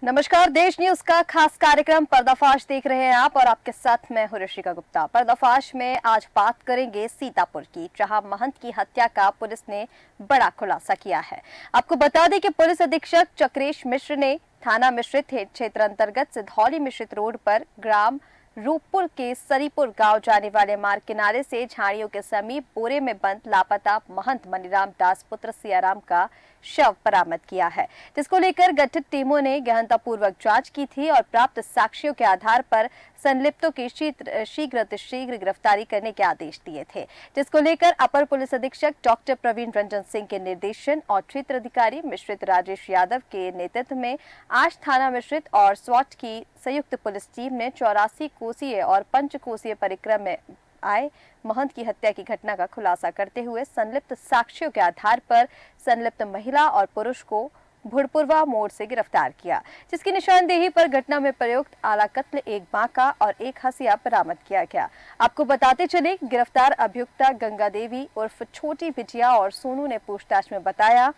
नमस्कार, देश न्यूज का खास कार्यक्रम पर्दाफाश देख रहे हैं आप और आपके साथ मैं हूं ऋषिका गुप्ता। पर्दाफाश में आज बात करेंगे सीतापुर की, जहां महंत की हत्या का पुलिस ने बड़ा खुलासा किया है। आपको बता दें कि पुलिस अधीक्षक चक्रेश मिश्र ने थाना मिश्रित क्षेत्र अंतर्गत सिधौली मिश्रित रोड पर ग्राम रूपपुर के सरीपुर गांव जाने वाले मार्ग किनारे से झाड़ियों के समीप बोरे में बंद लापता महंत मनीराम दास पुत्र सियाराम का शव बरामद किया है, जिसको लेकर गठित टीमों ने गहनतापूर्वक जांच की थी और प्राप्त साक्ष्यों के आधार पर संलिप्तों की शीघ्र गिरफ्तारी करने के आदेश दिए थे, जिसको लेकर अपर पुलिस अधीक्षक डॉक्टर प्रवीण रंजन सिंह के निर्देशन और क्षेत्र अधिकारी मिश्रित राजेश यादव के नेतृत्व में आज थाना मिश्रित और स्वाट की संयुक्त पुलिस टीम ने 84 कोसीय और पंचकोसीय परिक्रम में आए महंत की हत्या की घटना का खुलासा करते हुए संलिप्त साक्ष्यों के आधार पर संलिप्त महिला और पुरुष को भुड़पुरवा मोड़ से गिरफ्तार किया, जिसकी निशानदेही पर घटना में प्रयुक्त आला कत्ल एक बांका और एक हसिया बरामद किया गया। आपको बताते चले, गिरफ्तार अभियुक्ता गंगा देवी उर्फ छोटी बिटिया और सोनू ने पूछताछ में बताया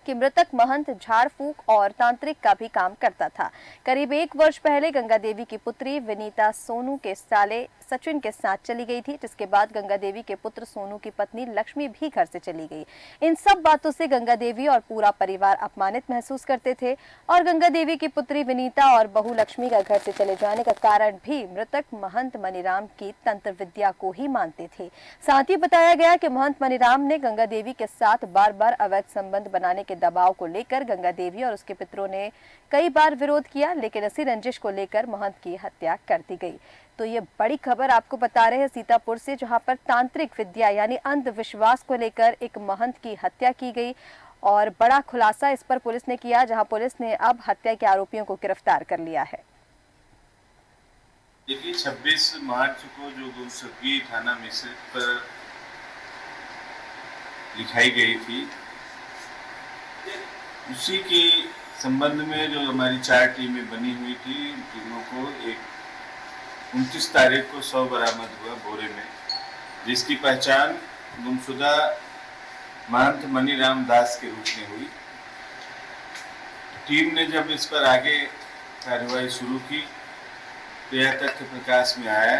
कि मृतक महंत झाड़ फूक और तांत्रिक का भी काम करता था। करीब 1 वर्ष पहले गंगा देवी की पुत्री विनीता सोनू के साले सचिन के साथ चली गई थी, जिसके बाद गंगा देवी के पुत्र सोनू की पत्नी लक्ष्मी भी घर से चली गई। इन सब बातों से गंगा देवी और पूरा परिवार अपमानित महसूस करते थे और गंगा देवी की पुत्री विनीता और बहू लक्ष्मी का घर से चले जाने का कारण भी मृतक महंत मनीराम की तंत्र विद्या को ही मानते थे। साथ ही बताया गया कि महंत मनीराम ने गंगा देवी के साथ बार बार अवैध संबंध बनाने के दबाव को लेकर गंगा देवी और उसके पितरों ने कई बार विरोध किया, लेकिन इसी रंजिश को लेकर महंत की हत्या कर दी गई। तो ये बड़ी खबर आपको बता रहे हैं सीतापुर से, जहां पर तांत्रिक विद्या यानी अंधविश्वास को लेकर एक महंत की हत्या की गई और बड़ा खुलासा इस पर पुलिस ने किया, जहां पुलिस ने अब हत्या के आरोपियों को गिरफ्तार कर लिया है। देखिए 26 मार्च को जो गुमशुदगी थाना मिश्रित पर लिखाई गई थी, उसी के संबंध में जो हमारी 4 टीमें बनी हुई थी, उन टीमों को 29 तारीख को शव बरामद हुआ बोरे में, जिसकी पहचान गुमशुदा महंत मनीराम दास के रूप में हुई। टीम ने जब इस पर आगे कार्रवाई शुरू की तो यह तथ्य प्रकाश में आया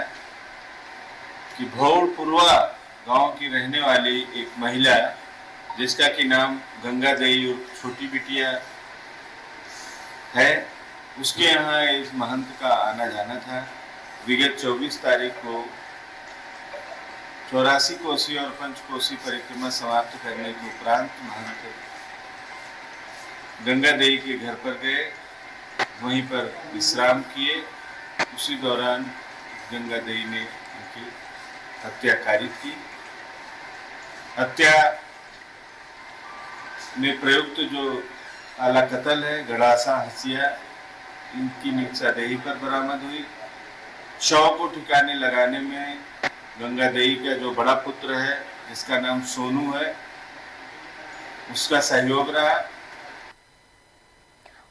कि भौड़पुरवा गांव की रहने वाली एक महिला, जिसका कि नाम गंगा देवी और छोटी बिटिया है, उसके यहाँ इस महंत का आना जाना था। विगत 24 तारीख को 84 कोसी और पंचकोसी परिक्रमा समाप्त करने के उपरांत महंत गंगा देवी के घर पर गए, वहीं पर विश्राम किए। उसी दौरान गंगा देवी ने उनकी हत्या कारित की। हत्या में प्रयुक्त जो आला कत्ल है, गड़ासा, हसिया, इनकी निशानदेही पर बरामद हुई। शव को ठिकाने लगाने में गंगा देवी का जो बड़ा पुत्र है, जिसका नाम सोनू है, उसका सहयोग रहा।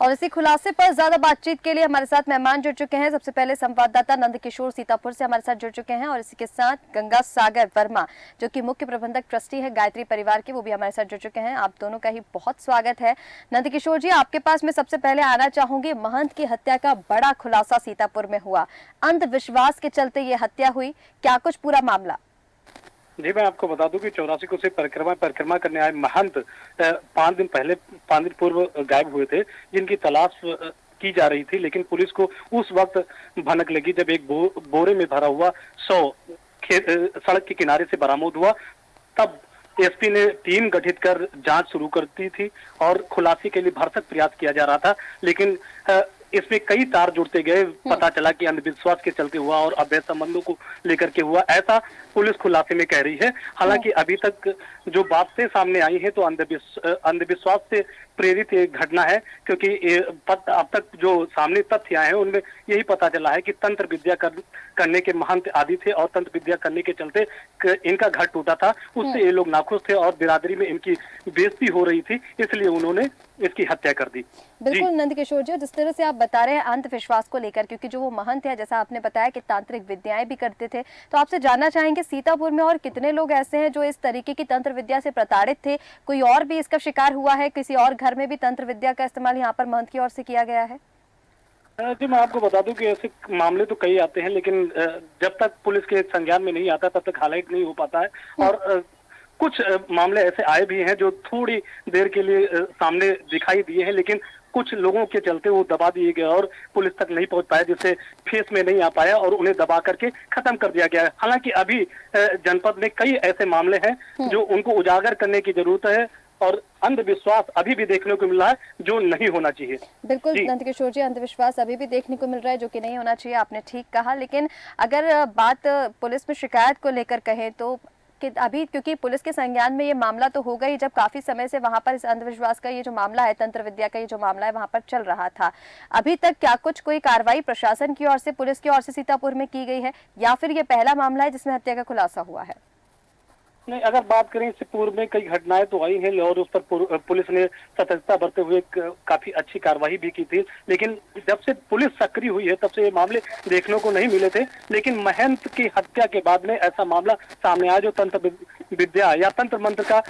और इसी खुलासे पर ज्यादा बातचीत के लिए हमारे साथ मेहमान जुड़ चुके हैं। सबसे पहले संवाददाता नंद किशोर सीतापुर से हमारे साथ जुड़ चुके हैं और इसी के साथ गंगा सागर वर्मा, जो कि मुख्य प्रबंधक ट्रस्टी है गायत्री परिवार के, वो भी हमारे साथ जुड़ चुके हैं। आप दोनों का ही बहुत स्वागत है। नंद किशोर जी, आपके पास मैं सबसे पहले आना चाहूंगी। महंत की हत्या का बड़ा खुलासा सीतापुर में हुआ, अंधविश्वास के चलते ये हत्या हुई, क्या कुछ पूरा मामला? जी, मैं आपको बता दूं कि 84 को से परिक्रमा करने आए महंत 5 दिन पूर्व गायब हुए थे, जिनकी तलाश की जा रही थी। लेकिन पुलिस को उस वक्त भनक लगी जब एक बोरे में भरा हुआ शव सड़क के किनारे से बरामद हुआ। तब एसपी ने टीम गठित कर जांच शुरू कर दी थी और खुलासे के लिए भरसक प्रयास किया जा रहा था, लेकिन इसमें कई तार जुड़ते गए। पता चला कि अंधविश्वास के चलते हुआ और अवैध संबंधों को लेकर के हुआ, ऐसा पुलिस खुलासे में कह रही है। हालांकि अभी तक जो बातें सामने आई हैं तो अंधविश्वास से प्रेरित एक घटना है, क्योंकि अब तक जो सामने तथ्य आए हैं उनमें यही पता चला है कि तंत्र विद्या करने के महंत आदि थे और तंत्र विद्या करने के चलते इनका घर टूटा था। उससे ये लोग नाखुश थे और बिरादरी में इनकी बेइज्जती हो रही थी, इसलिए उन्होंने इसकी हत्या कर दी। बिल्कुल नंद किशोर जी, जिस तरह से आप बता रहे हैं अंधविश्वास को लेकर, क्योंकि जो वो महंत है, जैसा आपने बताया कि तांत्रिक विद्याएं भी करते थे, तो आपसे जानना चाहेंगे सीतापुर में और कितने लोग ऐसे हैं जो इस तरीके की तंत्र विद्या से प्रताड़ित थे? कोई और भी इसका शिकार हुआ है? किसी और घर में भी तंत्र विद्या का इस्तेमाल यहाँ पर महंत की ओर से किया गया है? जी, मैं आपको बता दूं कि ऐसे मामले तो कई आते हैं, लेकिन जब तक पुलिस के संज्ञान में नहीं आता तब तक हाईलाइट नहीं हो पाता है। और कुछ मामले ऐसे आए भी हैं जो थोड़ी देर के लिए सामने दिखाई दिए हैं, लेकिन कुछ लोगों के चलते वो दबा दिए गए और पुलिस तक नहीं पहुंच पाया, जिससे फेस में नहीं आ पाया और उन्हें दबा करके खत्म कर दिया गया है। हालांकि अभी जनपद में कई ऐसे मामले हैं जो उनको उजागर करने की जरूरत है और अंधविश्वास अभी भी देखने को मिल रहा है जो नहीं होना चाहिए। बिल्कुल नंदकिशोर जी, अंधविश्वास अभी भी देखने को मिल रहा है जो कि नहीं होना चाहिए, आपने ठीक कहा। लेकिन अगर बात पुलिस में शिकायत को लेकर कहें तो कि अभी क्योंकि पुलिस के संज्ञान में ये मामला तो होगा ही, जब काफी समय से वहां पर इस अंधविश्वास का ये जो मामला है, तंत्र विद्या का ये जो मामला है वहां पर चल रहा था, अभी तक क्या कुछ कोई कार्रवाई प्रशासन की ओर से, पुलिस की ओर से सीतापुर में की गई है, या फिर ये पहला मामला है जिसमें हत्या का खुलासा हुआ है? नहीं, अगर बात करें इससे पूर्व में कई घटनाएं तो आई हैं और उस पर पुलिस ने सतर्कता बरते हुए काफी अच्छी कार्रवाई भी की थी, लेकिन जब से पुलिस सक्रिय हुई है तब से ये मामले देखने को नहीं मिले थे। लेकिन महंत की हत्या के बाद में ऐसा मामला सामने आया जो तंत्र विद्या या तंत्र मंत्र का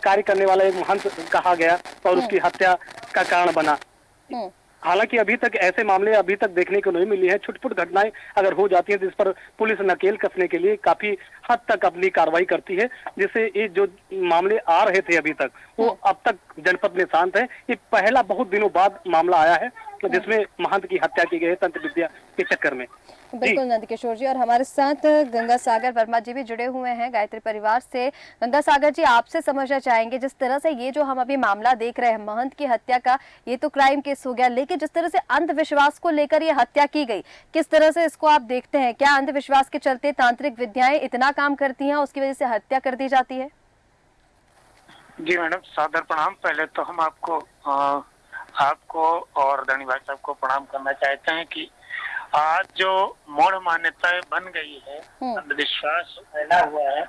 कार्य करने वाला एक महंत कहा गया और उसकी हत्या का कारण बना। हालांकि अभी तक ऐसे मामले अभी तक देखने को नहीं मिली है। छुटपुट घटनाएं अगर हो जाती हैं जिस पर पुलिस नकेल कसने के लिए काफी हद तक अपनी कार्रवाई करती है, जिससे ये जो मामले आ रहे थे अभी तक वो अब तक जनपद में शांत है। ये पहला बहुत दिनों बाद मामला आया है जिसमें महंत की हत्या की गई है तंत्र विद्या के चक्कर में। बिल्कुल नंदकिशोर जी, और हमारे साथ गंगा सागर वर्मा जी भी जुड़े हुए हैं गायत्री परिवार से। गंगा सागर जी, आपसे समझना चाहेंगे, जिस तरह से ये जो हम अभी मामला देख रहे हैं महंत की हत्या का, ये तो क्राइम केस हो गया, लेकिन जिस तरह से अंधविश्वास को लेकर ये हत्या की गई, किस तरह से इसको आप देखते हैं? क्या अंधविश्वास के चलते तांत्रिक विद्याएं इतना काम करती हैं, उसकी वजह से हत्या कर दी जाती है? जी मैडम, सादर प्रणाम। पहले तो हम आपको और धनी भाई साहब को प्रणाम करना चाहते हैं कि आज जो मूढ़ मान्यताएं बन गई है, अंधविश्वास फैला हुआ है,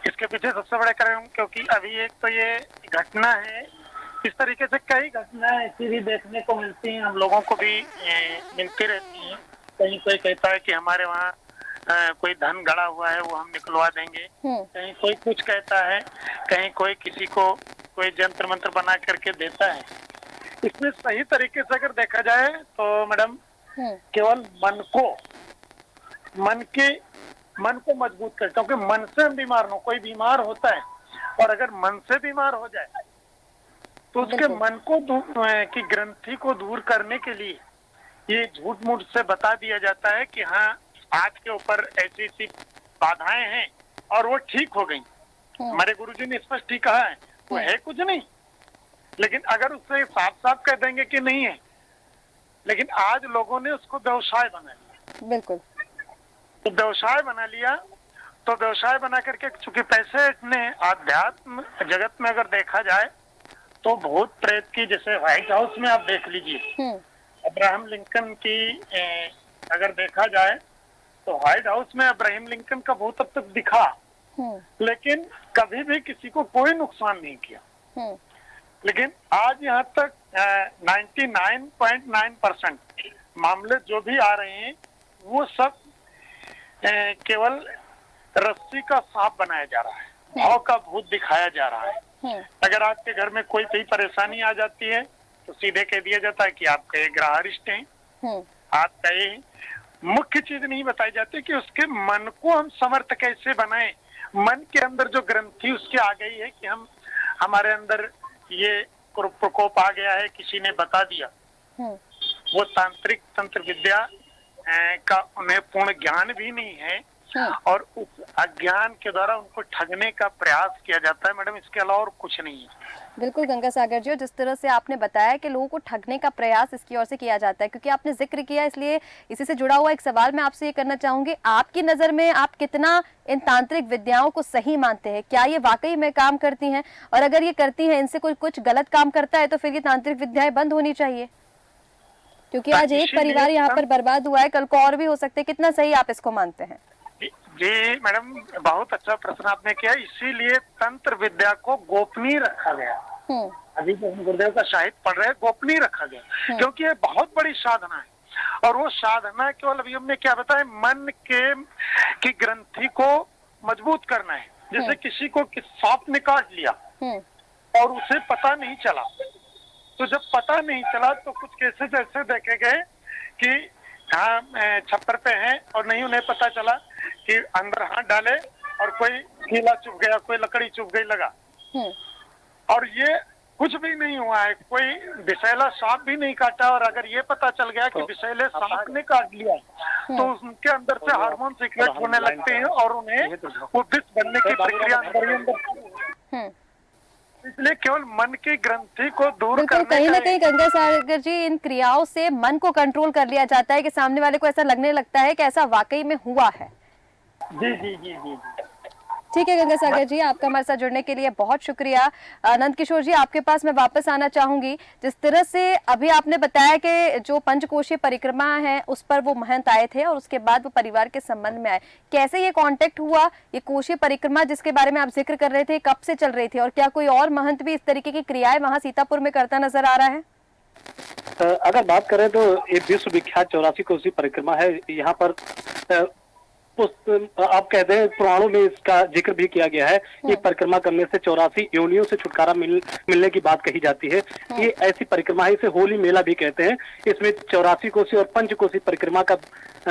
इसके पीछे सबसे बड़ा कारण, क्योंकि अभी एक तो ये घटना है, इस तरीके से कई घटनाएं ऐसी भी देखने को मिलती हैं, हम लोगों को भी मिलती रहती हैं। कहीं कोई कहता है कि हमारे वहाँ कोई धन गड़ा हुआ है वो हम निकलवा देंगे, कहीं कोई कुछ कहता है, कहीं कोई किसी को कोई जंत्र मंत्र बना करके देता है। इसमें सही तरीके से अगर देखा जाए तो मैडम केवल मन को मजबूत कर, क्योंकि मन से हम बीमार हो, कोई बीमार होता है और अगर मन से बीमार हो जाए तो उसके मन को की ग्रंथि को दूर करने के लिए ये झूठ मूठ से बता दिया जाता है कि हाँ आज के ऊपर ऐसी ऐसी बाधाएं हैं और वो ठीक हो गई। हमारे गुरुजी ने स्पष्ट ही कहा है वो है कुछ नहीं, लेकिन अगर उससे साफ साफ कह देंगे कि नहीं है, लेकिन आज लोगों ने उसको व्यवसाय बना लिया। बिल्कुल, तो व्यवसाय बना लिया, तो व्यवसाय बना करके चूंकि पैसे इतने, आध्यात्म जगत में अगर देखा जाए तो भूत प्रेत की, जैसे व्हाइट हाउस में आप देख लीजिए, अब्राहम लिंकन की अगर देखा जाए तो व्हाइट हाउस में अब्राहम लिंकन का भूत अब तक दिखा, लेकिन कभी भी किसी को कोई नुकसान नहीं किया। लेकिन आज यहाँ तक 99.9% मामले जो भी आ रहे हैं वो सब केवल रस्सी का सांप बनाया जा रहा है, भाव का भूत दिखाया जा रहा है। अगर आपके घर में कोई परेशानी आ जाती है तो सीधे कह दिया जाता है कि आपका ये ग्रह अरिष्ट है। आपका ये मुख्य चीज नहीं बताई जाती कि उसके मन को हम समर्थ कैसे बनाएं। मन के अंदर जो ग्रंथि उसकी आ गई है कि हमारे अंदर ये प्रकोप आ गया है, किसी ने बता दिया, वो तांत्रिक तंत्र विद्या का उन्हें पूर्ण ज्ञान भी नहीं है और उस अज्ञान के द्वारा उनको ठगने का प्रयास किया जाता है। मैडम, इसके अलावा और कुछ नहीं है। बिल्कुल गंगा सागर जी, और जिस तरह से आपने बताया कि लोगों को ठगने का प्रयास इसकी ओर से किया जाता है, क्योंकि आपने जिक्र किया, इसलिए इसी से जुड़ा हुआ एक सवाल मैं आपसे ये करना चाहूंगी, आपकी नजर में आप कितना इन तांत्रिक विद्याओं को सही मानते हैं? क्या ये वाकई में काम करती हैं? और अगर ये करती हैं, इनसे कोई कुछ गलत काम करता है तो फिर ये तांत्रिक विद्याएं बंद होनी चाहिए, क्योंकि आज एक परिवार यहाँ पर बर्बाद हुआ है, कल को और भी हो सकते हैं। कितना सही आप इसको मानते हैं? जी मैडम, बहुत अच्छा प्रश्न आपने किया। इसीलिए तंत्र विद्या को गोपनीय रखा गया। अभी जो हम गुरुदेव का साहित्य पढ़ रहे हैं, गोपनीय रखा गया, क्योंकि ये बहुत बड़ी साधना है और वो साधना केवल अभी हमने क्या बताया, मन के की ग्रंथि को मजबूत करना है। जैसे किसी को सांप ने काट लिया और उसे पता नहीं चला, तो जब पता नहीं चला तो कुछ केसेस ऐसे देखे गए कि हाँ छप्पर पे हैं और नहीं उन्हें पता चला कि अंदर हाथ डाले और कोई कीला चुभ गया, कोई लकड़ी चुभ गई लगा, और ये कुछ भी नहीं हुआ है, कोई विषैला सांप भी नहीं काटा। और अगर ये पता चल गया कि विषैले सांप ने काट लिया तो उनके अंदर से हार्मोन सीक्रेट होने लगते हैं और उन्हें वो विष बनने की प्रक्रिया अंदर ही अंदर। इसलिए केवल मन की ग्रंथि को दूर बिल्कुल, करने कहीं ना का कहीं गंगा सागर जी इन क्रियाओं से मन को कंट्रोल कर लिया जाता है कि सामने वाले को ऐसा लगने लगता है कि ऐसा वाकई में हुआ है। जी जी जी जी। ठीक है गंगा सागर जी, आपका हमारे साथ जुड़ने के लिए बहुत शुक्रिया। नंद किशोर जी, आपके पास मैं वापस आना चाहूंगी। जिस तरह से अभी आपने बताया कि जो पंचकोशीय परिक्रमा है उस पर वो महंत आए थे और उसके बाद वो परिवार के संबंध में आए, कैसे ये कांटेक्ट हुआ, ये कोशीय परिक्रमा जिसके बारे में आप जिक्र कर रहे थे, कब से चल रही थी और क्या कोई और महंत भी इस तरीके की क्रियाएं वहां सीतापुर में करता नजर आ रहा है? अगर बात करें तो ये विश्व विख्यात 84 कोसी परिक्रमा है। यहाँ पर आप कहते हैं पुराणों में इसका जिक्र भी किया गया है। ये परिक्रमा करने से 84 योनियों से छुटकारा मिलने की बात कही जाती है। ये ऐसी परिक्रमा है, इसे होली मेला भी कहते हैं। इसमें 84 कोसी और पंचकोसी परिक्रमा का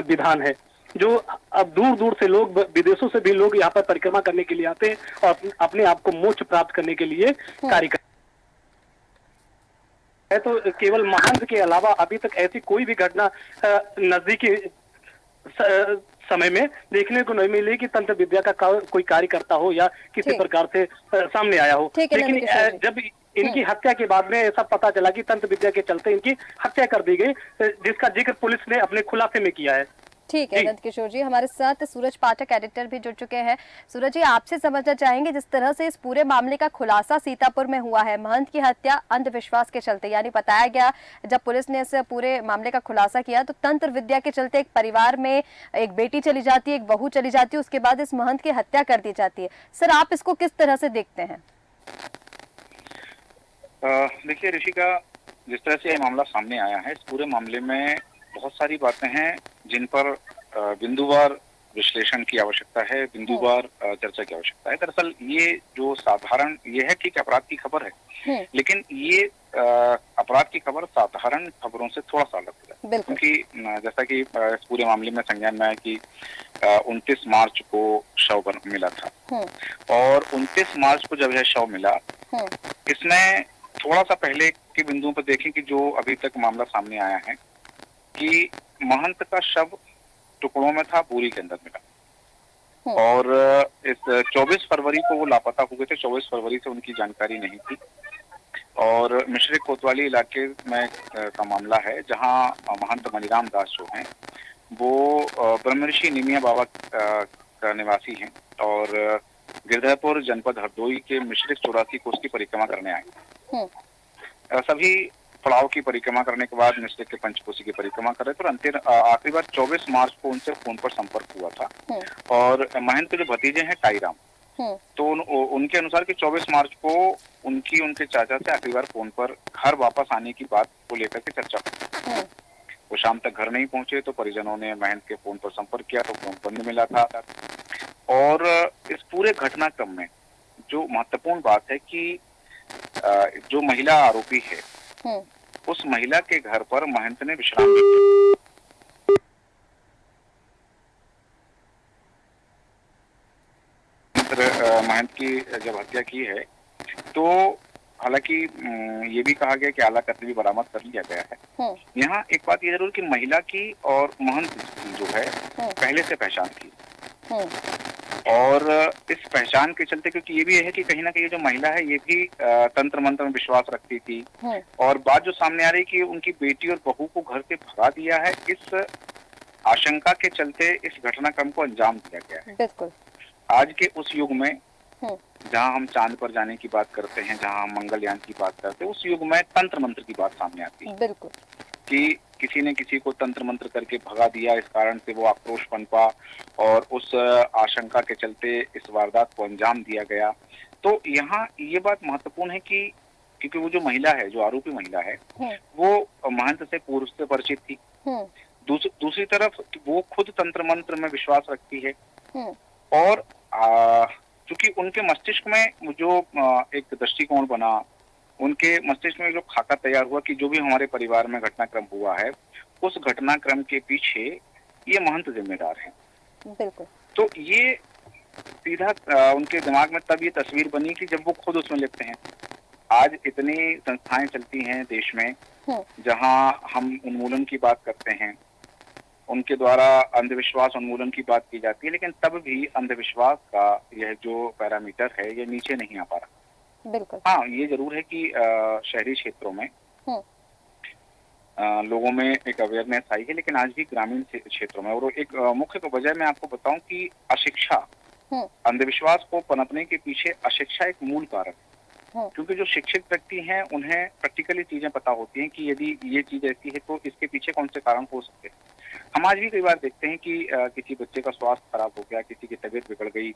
विधान है, जो अब दूर दूर से लोग, विदेशों से भी लोग यहाँ पर परिक्रमा करने के लिए आते हैं और अपने आप को मोक्ष प्राप्त करने के लिए कार्य करते हैं। तो केवल महंत के अलावा अभी तक ऐसी कोई भी घटना नजदीकी समय में देखने को नहीं मिली कि तंत्र विद्या का कोई कार्य करता हो या किसी प्रकार से सामने आया हो। लेकिन जब इनकी हत्या के बाद में ऐसा पता चला कि तंत्र विद्या के चलते इनकी हत्या कर दी गई, जिसका जिक्र पुलिस ने अपने खुलासे में किया है। ठीक है नंद किशोर जी, हमारे साथ सूरज पाठक एडिटर भी जुड़ चुके हैं। सूरज जी, आपसे समझना चाहेंगे जिस तरह से इस पूरे मामले का खुलासा सीतापुर में हुआ है, महंत की हत्या अंधविश्वास के चलते, यानी बताया गया जब पुलिस ने इस पूरे मामले का खुलासा किया तो तंत्र विद्या के चलते एक परिवार में एक बेटी चली जाती है, एक बहू चली जाती है, उसके बाद इस महंत की हत्या कर दी जाती है। सर, आप इसको किस तरह से देखते हैं? देखिए ऋषिका, जिस तरह से ये मामला सामने आया है, इस पूरे मामले में बहुत सारी बातें हैं जिन पर बिंदुवार विश्लेषण की आवश्यकता है, बिंदुवार चर्चा की आवश्यकता है। दरअसल ये जो साधारण ये है कि अपराध की खबर है, लेकिन ये अपराध की खबर साधारण खबरों से थोड़ा सा अलग है, क्योंकि जैसा कि इस पूरे मामले में संज्ञान में आया कि 29 मार्च को शव मिला था और 29 मार्च को जब यह शव मिला, इसमें थोड़ा सा पहले के बिंदुओं पर देखें कि जो अभी तक मामला सामने आया है कि महंत का शव टुकड़ों में था, बोरी के अंदर मिला और इस 24 फरवरी को वो लापता हो गए थे। 24 फरवरी से उनकी जानकारी नहीं थी और मिश्रिक कोतवाली इलाके में का मामला है, जहां महंत मणिराम दास जो हैं वो ब्रह्मऋषि निमिया बाबा का निवासी हैं और गिरधरपुर जनपद हरदोई के मिश्रिक 84 कोस की परिक्रमा करने आए। सभी पड़ाव की परिक्रमा करने के बाद मिश्रिक के पंचकोशी की परिक्रमा कर रहे थे और अंतिम आखिरी बार 24 मार्च को उनसे फोन पर संपर्क हुआ था। और महंत के जो भतीजे हैं टाईराम, तो उनके अनुसार कि 24 मार्च को उनके चाचा से आखिरी बार फोन पर घर वापस आने की बात को लेकर के चर्चा हुई। वो शाम तक घर नहीं पहुंचे तो परिजनों ने महंत के फोन पर संपर्क किया तो फोन बंद मिला था। और इस पूरे घटनाक्रम में जो महत्वपूर्ण बात है कि जो महिला आरोपी है उस महिला के घर पर महंत ने विश्राम महंत की जब हत्या की है तो हालांकि ये भी कहा गया कि आला कत्ल भी बरामद कर लिया गया है। यहाँ एक बात ये जरूर कि महिला की और महंत जो है पहले से पहचान की और इस पहचान के चलते, क्योंकि ये भी है कि कहीं ना कहीं जो महिला है ये भी तंत्र मंत्र में विश्वास रखती थी और बात जो सामने आ रही कि उनकी बेटी और बहू को घर से भगा दिया है, इस आशंका के चलते इस घटनाक्रम को अंजाम दिया गया है। बिल्कुल। आज के उस युग में जहां हम चांद पर जाने की बात करते हैं, जहां हम मंगलयान की बात करते हैं, उस युग में तंत्र मंत्र की बात सामने आती है। बिल्कुल। कि किसी ने किसी को तंत्र मंत्र करके भगा दिया, इस कारण से वो आक्रोश पनपा और उस आशंका के चलते इस वारदात को अंजाम दिया गया। तो यहाँ ये बात महत्वपूर्ण है कि क्योंकि वो जो महिला है, जो आरोपी महिला है, वो महंत से पूर्व से परिचित थी। दूसरी तरफ वो खुद तंत्र मंत्र में विश्वास रखती है हम्म। और चूंकि उनके मस्तिष्क में जो एक दृष्टिकोण बना, उनके मस्तिष्क में जो खाका तैयार हुआ कि जो भी हमारे परिवार में घटनाक्रम हुआ है, उस घटनाक्रम के पीछे ये महंत जिम्मेदार है। बिल्कुल। तो ये सीधा उनके दिमाग में तब ये तस्वीर बनी कि जब वो खुद उसमें लिप्त हैं। आज इतनी संस्थाएं चलती हैं देश में जहां हम उन्मूलन की बात करते हैं, उनके द्वारा अंधविश्वास उन्मूलन की बात की जाती है, लेकिन तब भी अंधविश्वास का यह जो पैरामीटर है ये नीचे नहीं आ पा रहा। बिल्कुल। हाँ, ये जरूर है कि शहरी क्षेत्रों में लोगों में एक अवेयरनेस आई है, लेकिन आज भी ग्रामीण क्षेत्रों में, और एक मुख्य वजह मैं आपको बताऊं कि अशिक्षा, अंधविश्वास को पनपने के पीछे अशिक्षा एक मूल कारण है। क्योंकि जो शिक्षित व्यक्ति हैं उन्हें प्रैक्टिकली चीजें पता होती हैं कि यदि ये चीज ऐसी है तो इसके पीछे कौन से कारण हो सकते हैं। हम आज भी कई बार देखते हैं कि किसी बच्चे का स्वास्थ्य खराब हो गया, किसी की तबीयत बिगड़ गई,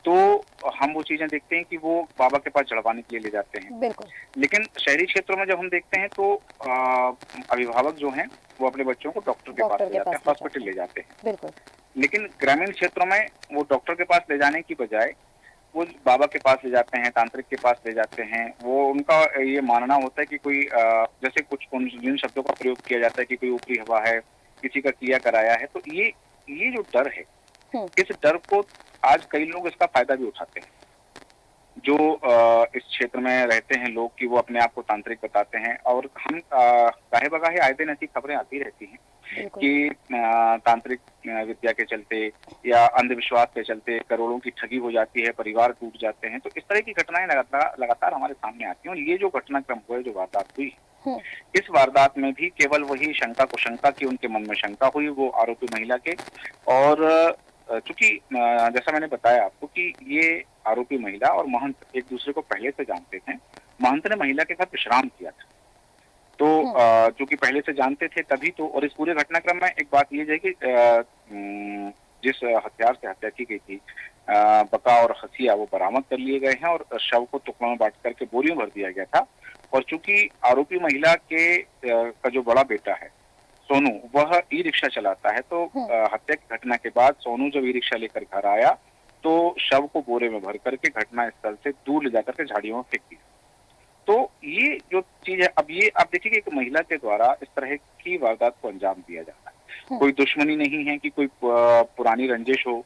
तो हम वो चीजें देखते हैं कि वो बाबा के पास चढ़वाने के लिए ले जाते हैं। बिल्कुल। लेकिन शहरी क्षेत्रों में जब हम देखते हैं तो अभिभावक जो हैं वो अपने बच्चों को डॉक्टर के पास ले जाते हैं, हॉस्पिटल ले जाते हैं। बिल्कुल। लेकिन ग्रामीण क्षेत्रों में वो डॉक्टर के पास ले जाने की बजाय वो बाबा के पास ले जाते हैं, तांत्रिक के पास ले जाते हैं। वो उनका ये मानना होता है कि कोई जैसे कुछ जिन शब्दों का प्रयोग किया जाता है कि कोई ऊपरी हवा है, किसी का किया कराया है, तो ये जो डर है, इस डर को आज कई लोग इसका फायदा भी उठाते हैं। जो इस क्षेत्र में रहते हैं लोग कि वो अपने आप को तांत्रिक बताते हैं, और हम गाहे बगाहे आए दिन ऐसी खबरें आती रहती हैं कि तांत्रिक विद्या के चलते या अंधविश्वास के चलते करोड़ों की ठगी हो जाती है, परिवार टूट जाते हैं। तो इस तरह की घटनाएं लगातार हमारे सामने आती हैं। और ये जो घटनाक्रम हुआ, जो वारदात हुई, इस वारदात में भी केवल वही शंका को शंका की, उनके मन में शंका हुई वो आरोपी महिला के। और चूंकि जैसा मैंने बताया आपको कि ये आरोपी महिला और महंत एक दूसरे को पहले से जानते थे। महंत ने महिला के साथ विश्राम किया था, तो चूंकि पहले से जानते थे तभी तो। और इस पूरे घटनाक्रम में एक बात ये है कि जिस हथियार से हत्या की गई थी, बका और हसिया, वो बरामद कर लिए गए हैं और शव को टुकड़ों में बांट करके बोरियों भर दिया गया था। और चूंकि आरोपी महिला के का जो बड़ा बेटा है सोनू, वह ई रिक्शा चलाता है, तो हत्या की घटना के बाद सोनू जब ई रिक्शा लेकर घर आया तो शव को बोरे में भर करके घटना स्थल से दूर ले जाकर के झाड़ियों में फेंक दिया। तो ये जो चीज है, अब ये आप देखिए कि एक महिला के द्वारा इस तरह की वारदात को अंजाम दिया जाता है। कोई दुश्मनी नहीं है कि कोई पुरानी रंजिश हो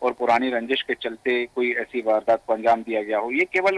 और पुरानी रंजिश के चलते कोई ऐसी वारदात को अंजाम दिया गया हो। ये केवल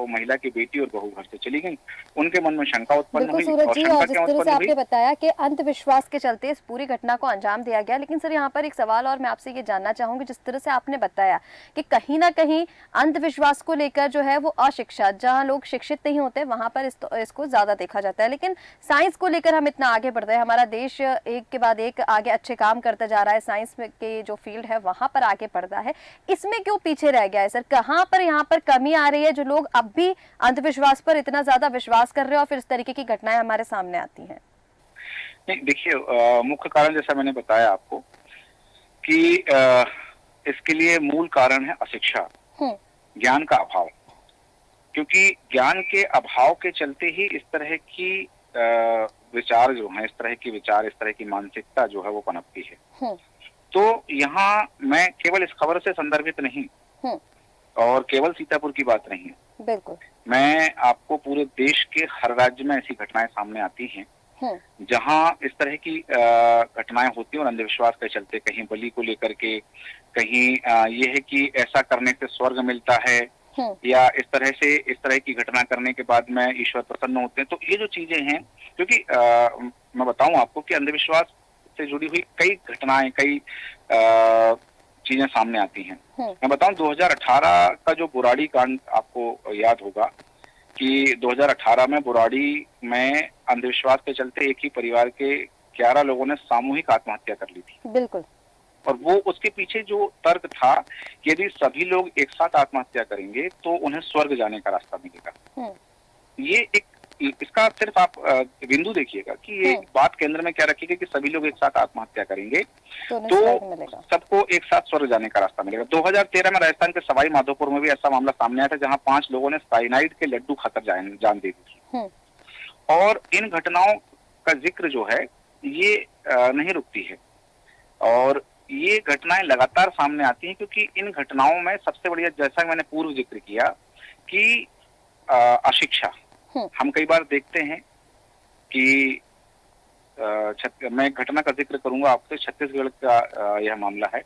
महिला की बेटी और बहू घर से चली गई, उनके मन में शंका उत्पन्न हुई। सूरज जी, और जिस तरह से आपने बताया कि अंधविश्वास के चलते इस पूरी घटना को अंजाम दिया गया, लेकिन सर यहाँ पर एक सवाल और मैं आपसे ये जानना चाहूंगी, जिस तरह से आपने बताया कि कहीं ना कहीं अंधविश्वास को लेकर जो है वो अशिक्षा, जहाँ लोग शिक्षित नहीं होते वहां पर इसको ज्यादा देखा जाता है, लेकिन साइंस को लेकर हम इतना आगे बढ़ रहे हैं, हमारा देश एक के बाद एक आगे अच्छे काम करता जा रहा है, साइंस के जो फील्ड है वहां पर आगे बढ़ता है, इसमें क्यों पीछे रह गया है सर? कहां पर यहाँ पर कमी आ रही है जो लोग अब भी अंधविश्वास पर इतना ज्यादा विश्वास कर रहे हैं और फिर इस तरीके की घटनाएं हमारे सामने आती हैं? नहीं, देखिए, मुख्य कारण जैसा मैंने बताया आपको कि इसके लिए मूल कारण है अशिक्षा, ज्ञान का अभाव। क्योंकि ज्ञान के अभाव के चलते ही इस तरह की विचार जो है, इस तरह की विचार, इस तरह की मानसिकता जो है वो पनपती है। तो यहाँ मैं केवल इस खबर से संदर्भित नहीं और केवल सीतापुर की बात नहीं है, बिल्कुल, मैं आपको पूरे देश के हर राज्य में ऐसी घटनाएं सामने आती हैं जहां इस तरह की घटनाएं होती हैं और अंधविश्वास के चलते कहीं बलि को लेकर के, कहीं ये है कि ऐसा करने से स्वर्ग मिलता है, या इस तरह की घटना करने के बाद में ईश्वर प्रसन्न होते हैं। तो ये जो चीजें हैं, क्योंकि मैं बताऊं आपको कि अंधविश्वास से जुड़ी हुई कई घटनाएं, कई चीजें सामने आती हैं। मैं बताऊं 2018 का जो बुराड़ी कांड आपको याद होगा कि 2018 में बुराड़ी में अंधविश्वास के चलते एक ही परिवार के 11 लोगों ने सामूहिक आत्महत्या कर ली थी। बिल्कुल। और वो उसके पीछे जो तर्क था कि यदि सभी लोग एक साथ आत्महत्या करेंगे तो उन्हें स्वर्ग जाने का रास्ता मिलेगा। ये एक, इसका सिर्फ आप बिंदु देखिएगा कि ये बात केंद्र में क्या रखी गई कि सभी लोग एक साथ आत्महत्या करेंगे तो सबको एक साथ स्वर्ग जाने का रास्ता मिलेगा। 2013 में राजस्थान के सवाई माधोपुर में भी ऐसा मामला सामने आया था जहां 5 लोगों ने साइनाइड के लड्डू खाकर जान दे दी थी। और इन घटनाओं का जिक्र जो है ये नहीं रुकती है। और ये घटनाएं लगातार सामने आती हैं क्योंकि इन घटनाओं में सबसे बढ़िया, जैसा मैंने पूर्व जिक्र किया कि अशिक्षा। हम कई बार देखते हैं कि मैं एक घटना का जिक्र करूंगा आपसे। छत्तीसगढ़ का यह मामला है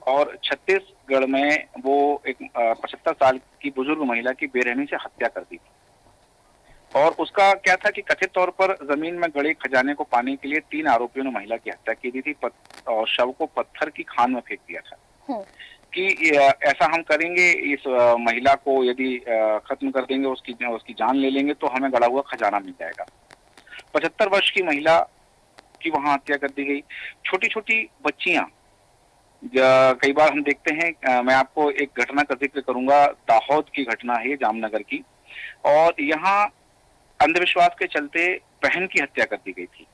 और छत्तीसगढ़ में वो एक 75 साल की बुजुर्ग महिला की बेरहमी से हत्या कर दी थी। और उसका क्या था कि कथित तौर पर जमीन में गड़े खजाने को पाने के लिए 3 आरोपियों ने महिला की हत्या की थी और शव को पत्थर की खान में फेंक दिया था कि ऐसा हम करेंगे, इस महिला को यदि खत्म कर देंगे, उसकी जान ले लेंगे तो हमें गड़ा हुआ खजाना मिल जाएगा। 75 वर्ष की महिला की वहां हत्या कर दी गई। छोटी छोटी बच्चियां, कई बार हम देखते हैं, मैं आपको एक घटना का जिक्र करूंगा, दाहोद की घटना है, जामनगर की। और यहाँ अंधविश्वास के चलते बहन की हत्या कर दी गई थी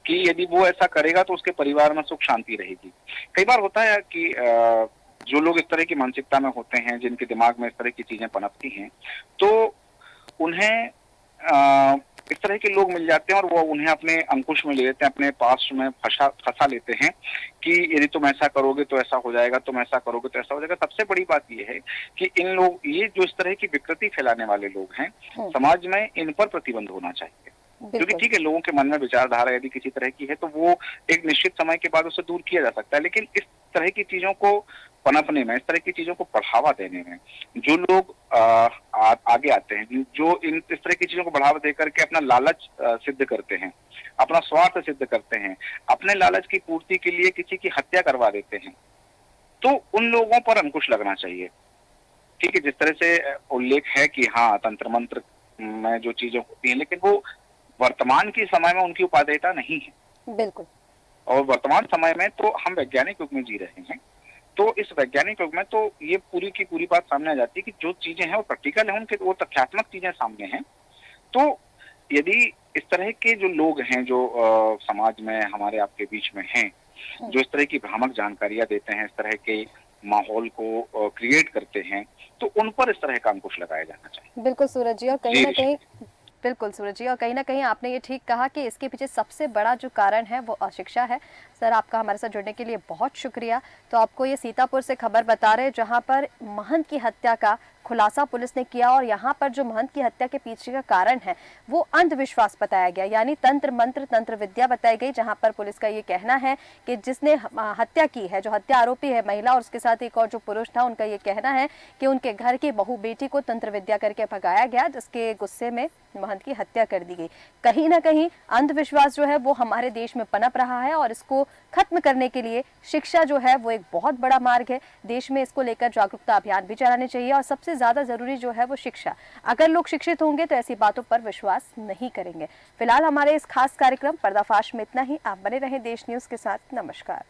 कि यदि वो ऐसा करेगा तो उसके परिवार में सुख शांति रहेगी। कई बार होता है कि जो लोग इस तरह की मानसिकता में होते हैं, जिनके दिमाग में इस तरह की चीजें पनपती हैं, तो उन्हें इस तरह के लोग मिल जाते हैं और वो उन्हें अपने अंकुश में ले लेते हैं, अपने पास में फंसा लेते हैं कि यदि तुम ऐसा करोगे तो ऐसा हो जाएगा, तुम ऐसा करोगे तो ऐसा हो जाएगा। सबसे बड़ी बात ये है कि ये जो इस तरह की विकृति फैलाने वाले लोग हैं, समाज में इन पर प्रतिबंध होना चाहिए। क्योंकि ठीक है, लोगों के मन में विचारधारा यदि किसी तरह की है तो वो एक निश्चित समय के बाद उसे दूर किया जा सकता है, लेकिन इस तरह की चीजों को पनपने में, इस तरह की चीजों को बढ़ावा देने में जो लोग आगे आते हैं, जो इस तरह की चीजों को बढ़ावा देकर के अपना लालच सिद्ध करते हैं, अपना स्वार्थ सिद्ध करते हैं, अपने लालच की पूर्ति के लिए किसी की हत्या करवा देते हैं, तो उन लोगों पर अंकुश लगना चाहिए। ठीक है, जिस तरह से उल्लेख है कि हाँ, तंत्र मंत्र में जो चीजें होती हैं, लेकिन वो वर्तमान के समय में उनकी उपादेयता नहीं है। बिल्कुल। और वर्तमान समय में तो हम वैज्ञानिक युग में जी रहे हैं, तो इस वैज्ञानिक युग में तो ये पूरी की पूरी बात सामने आ जाती है कि जो चीजें हैं वो प्रैक्टिकल है, उनके वो तथ्यात्मक चीजें सामने हैं। तो यदि इस तरह के जो लोग हैं, जो समाज में हमारे आपके बीच में हैं, जो इस तरह की भ्रामक जानकारियां देते हैं, इस तरह के माहौल को क्रिएट करते हैं, तो उन पर इस तरह का अंकुश लगाया जाना चाहिए। बिल्कुल सूरज जी, और कहीं ना कहीं बिल्कुल सूरज जी, और कहीं ना कहीं आपने ये ठीक कहा कि इसके पीछे सबसे बड़ा जो कारण है वो अशिक्षा है। सर, आपका हमारे साथ जुड़ने के लिए बहुत शुक्रिया। तो आपको ये सीतापुर से खबर बता रहे जहां पर महंत की हत्या का खुलासा पुलिस ने किया, और यहाँ पर जो महंत की हत्या के पीछे का कारण है वो अंधविश्वास बताया गया, यानी तंत्र मंत्र तंत्र विद्या बताई गई। जहाँ पर पुलिस का ये कहना है कि जिसने हत्या की है, जो हत्या आरोपी है महिला और उसके साथ एक और जो पुरुष था, उनका ये कहना है कि उनके घर की बहू बेटी को तंत्र विद्या करके भगाया गया, जिसके गुस्से में महंत की हत्या कर दी गई। कहीं ना कहीं अंधविश्वास जो है वो हमारे देश में पनप रहा है, और इसको खत्म करने के लिए शिक्षा जो है वो एक बहुत बड़ा मार्ग है। देश में इसको लेकर जागरूकता अभियान भी चलाने चाहिए, और सबसे ज्यादा जरूरी जो है वो शिक्षा। अगर लोग शिक्षित होंगे तो ऐसी बातों पर विश्वास नहीं करेंगे। फिलहाल हमारे इस खास कार्यक्रम पर्दाफाश में इतना ही। आप बने रहें देश न्यूज के साथ। नमस्कार।